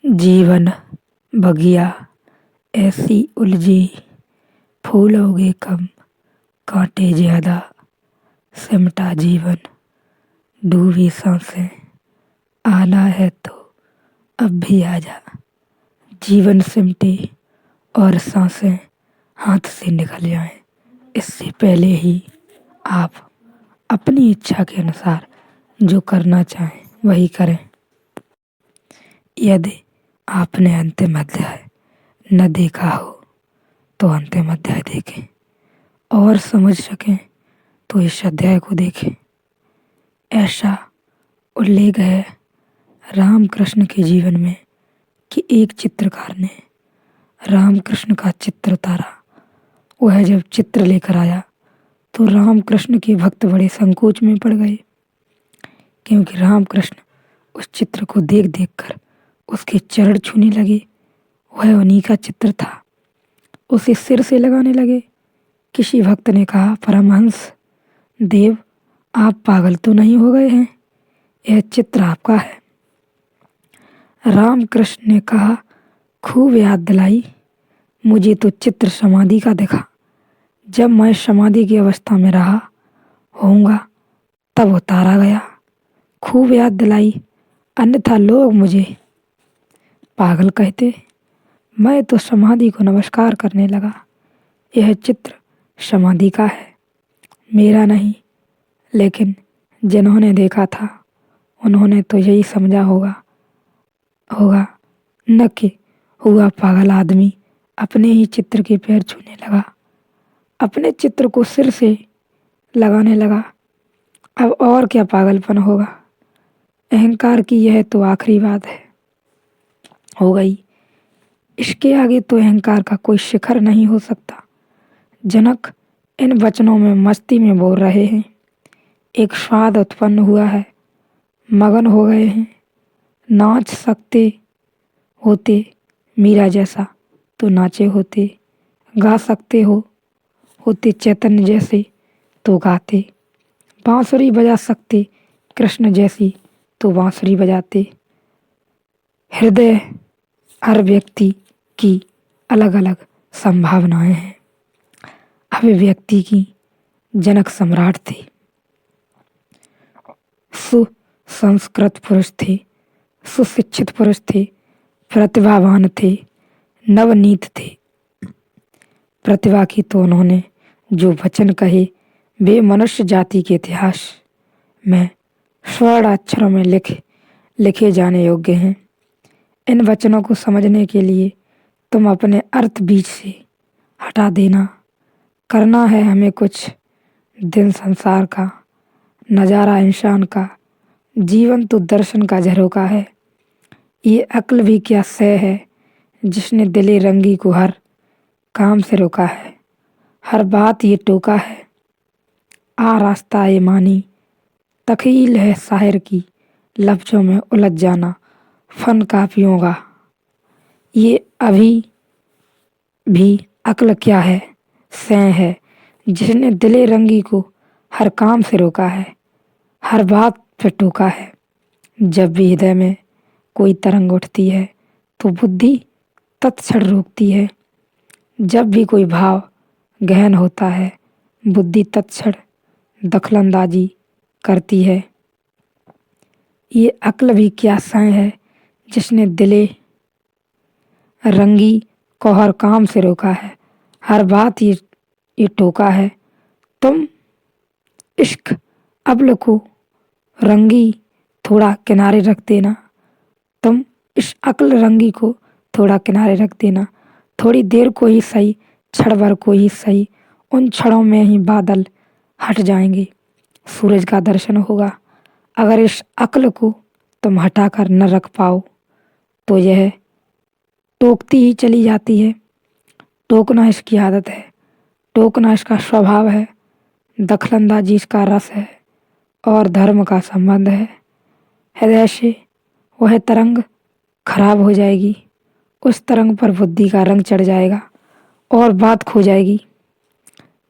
जीवन बगिया ऐसी उलझी, फूल उगे कम, कांटे ज्यादा, सिमटा जीवन, डूबी सांसें, आना है तो अब भी आजा। जीवन सिमटे और सांसें हाथ से निकल जाएं, इससे पहले ही आप अपनी इच्छा के अनुसार जो करना चाहें वही करें। यदि आपने अंतिम अध्याय न देखा हो तो अंतिम अध्याय देखें और समझ सकें तो इस अध्याय को देखें। ऐसा उल्लेख है रामकृष्ण के जीवन में कि एक चित्रकार ने रामकृष्ण का चित्र उतारा। वह जब चित्र लेकर आया तो रामकृष्ण के भक्त बड़े संकोच में पड़ गए, क्योंकि रामकृष्ण उस चित्र को देख देख कर उसके चरण छूने लगे। वह उन्हीं का चित्र था। उसे सिर से लगाने लगे। किसी भक्त ने कहा, परमहंस देव, आप पागल तो नहीं हो गए हैं? यह चित्र आपका है। रामकृष्ण ने कहा, खूब याद दिलाई, मुझे तो चित्र समाधि का दिखा। जब मैं समाधि की अवस्था में रहा होऊंगा तब उतारा गया। खूब याद दिलाई, अन्यथा लोग मुझे पागल कहते। मैं तो समाधि को नमस्कार करने लगा। यह चित्र समाधि का है, मेरा नहीं। लेकिन जिन्होंने देखा था उन्होंने तो यही समझा होगा न कि हुआ पागल आदमी अपने ही चित्र के पैर छूने लगा, अपने चित्र को सिर से लगाने लगा। अब और क्या पागलपन होगा। अहंकार की यह तो आखिरी बात है हो गई। इसके आगे तो अहंकार का कोई शिखर नहीं हो सकता। जनक इन वचनों में मस्ती में बोल रहे हैं। एक स्वाद उत्पन्न हुआ है, मगन हो गए हैं। नाच सकते होते मीरा जैसा तो नाचे होते, गा सकते होते चैतन्य जैसे तो गाते, बांसुरी बजा सकते कृष्ण जैसी तो बांसुरी बजाते। हृदय हर व्यक्ति की अलग अलग संभावनाएं हैं। अभिव्यक्ति की जनक सम्राट थे, सुसंस्कृत पुरुष थे, सुशिक्षित पुरुष थे, प्रतिभावान थे, नवनीत थे। प्रतिभा की तो उन्होंने जो वचन कहे वे मनुष्य जाति के इतिहास में स्वर्ण अक्षरों में लिखे जाने योग्य हैं। इन वचनों को समझने के लिए तुम अपने अर्थ बीच से हटा देना। करना है हमें कुछ दिन संसार का नज़ारा, इंसान का जीवन तो दर्शन का झरोका है। ये अक्ल भी क्या सह है जिसने दिले रंगी को हर काम से रोका है। हर बात ये टोका है, आ रास्ता ये मानी, तखील है शायर की लफ्जों में उलझ जाना फन कापियों का। ये अभी भी अक्ल क्या है सह है जिसने दिले रंगी को हर काम से रोका है, हर बात पे टोका है। जब भी हृदय में कोई तरंग उठती है तो बुद्धि तत्क्षण रोकती है। जब भी कोई भाव गहन होता है बुद्धि तत्क्षण दखलंदाजी करती है। ये अक्ल भी क्या सह है जिसने दिले रंगी को हर काम से रोका है, हर बात ये टोका है। तुम इश्क अब्ल को रंगी थोड़ा किनारे रख देना। तुम इस अक्ल रंगी को थोड़ा किनारे रख देना। थोड़ी देर को ही सही, क्षण भर को ही सही, उन क्षणों में ही बादल हट जाएंगे, सूरज का दर्शन होगा। अगर इस अक्ल को तुम हटाकर न रख पाओ तो यह टोकती ही चली जाती है। टोकना इसकी आदत है, टोकना इसका स्वभाव है, दखलंदाजी इसका रस है और धर्म का संबंध है। हृदय से वह तरंग खराब हो जाएगी, उस तरंग पर बुद्धि का रंग चढ़ जाएगा और बात खो जाएगी।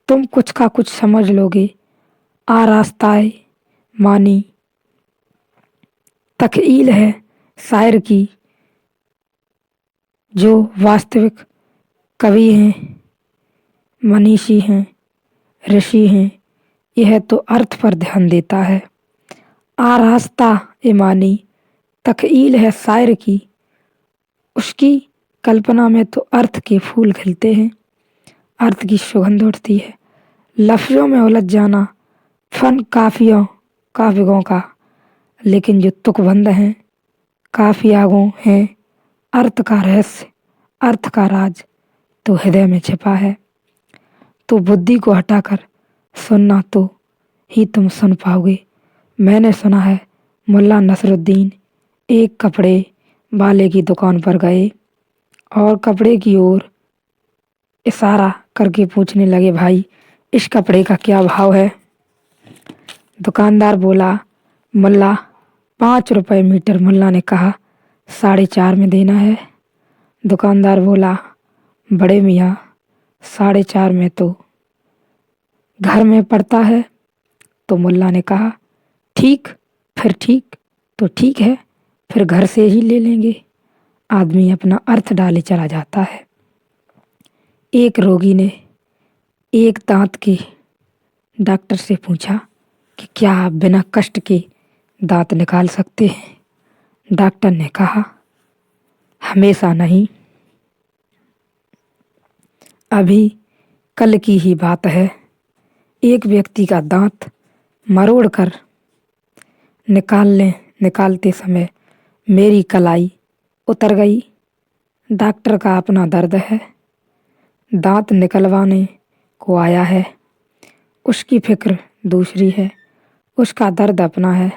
तुम कुछ का कुछ समझ लोगे, आ रास्ताए मानी, तखील है शायर की जो वास्तविक कवि हैं, मनीषी हैं, ऋषि हैं, यह तो अर्थ पर ध्यान देता है। आरास्ता ईमानी तखील है शायर की, उसकी कल्पना में तो अर्थ के फूल खिलते हैं, अर्थ की सुगंध उठती है। लफ्जों में उलझ जाना फन काफियों का, लेकिन जो तुकबंद हैं काफियागों हैं, अर्थ का रहस्य, अर्थ का राज तो हृदय में छिपा है। तो बुद्धि को हटाकर सुनना तो ही तुम सुन पाओगे। मैंने सुना है मुल्ला नसरुद्दीन एक कपड़े वाले की दुकान पर गए और कपड़े की ओर इशारा करके पूछने लगे, भाई इस कपड़े का क्या भाव है? दुकानदार बोला, मुल्ला 5 रुपए मीटर। मुल्ला ने कहा, 4.5 में देना है। दुकानदार बोला, बड़े मियाँ 4.5 में तो घर में पड़ता है। तो मुल्ला ने कहा, ठीक तो ठीक है, फिर घर से ही ले लेंगे। आदमी अपना अर्थ डाले चला जाता है। एक रोगी ने एक दांत के डॉक्टर से पूछा कि क्या आप बिना कष्ट के दांत निकाल सकते हैं? डॉक्टर ने कहा, हमेशा नहीं, अभी कल की ही बात है। एक व्यक्ति का दांत मरोड़ कर निकालते समय मेरी कलाई उतर गई। डॉक्टर का अपना दर्द है, दांत निकलवाने को आया है, उसकी फिक्र दूसरी है, उसका दर्द अपना है।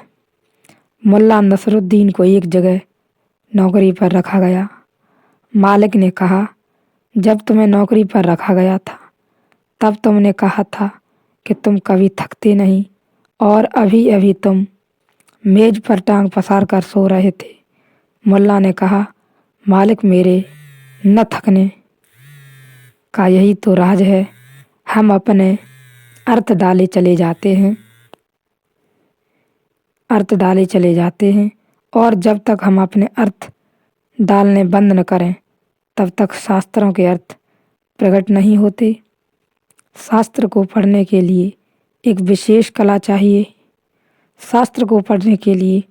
मुल्ला नसरुद्दीन को एक जगह नौकरी पर रखा गया। मालिक ने कहा, जब तुम्हें नौकरी पर रखा गया था तब तुमने कहा था कि तुम कभी थकते नहीं, और अभी अभी तुम मेज पर टांग पसार कर सो रहे थे। मुल्ला ने कहा, मालिक मेरे न थकने का यही तो राज है। हम अपने अर्थ डाले चले जाते हैं और जब तक हम अपने अर्थ डालने बंद न करें तब तक शास्त्रों के अर्थ प्रकट नहीं होते। शास्त्र को पढ़ने के लिए एक विशेष कला चाहिए। शास्त्र को पढ़ने के लिए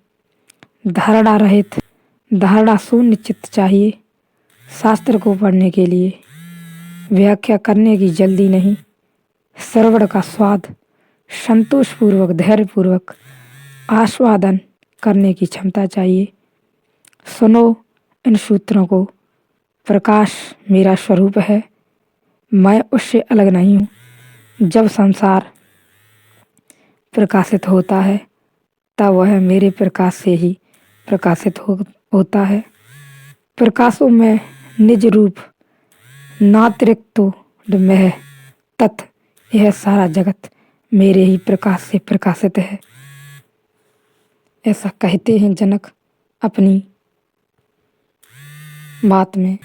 धारणा शून्य चित्त चाहिए। शास्त्र को पढ़ने के लिए व्याख्या करने की जल्दी नहीं, श्रवण का स्वाद, संतोषपूर्वक धैर्यपूर्वक आस्वादन करने की क्षमता चाहिए। सुनो इन सूत्रों को, प्रकाश मेरा स्वरूप है, मैं उससे अलग नहीं हूँ। जब संसार प्रकाशित होता है तब वह मेरे प्रकाश से ही प्रकाशित होता है। प्रकाशों में निज रूप नातिरिक्तो में तत्, यह सारा जगत मेरे ही प्रकाश से प्रकाशित है। ऐसा कहते हैं जनक अपनी बात में।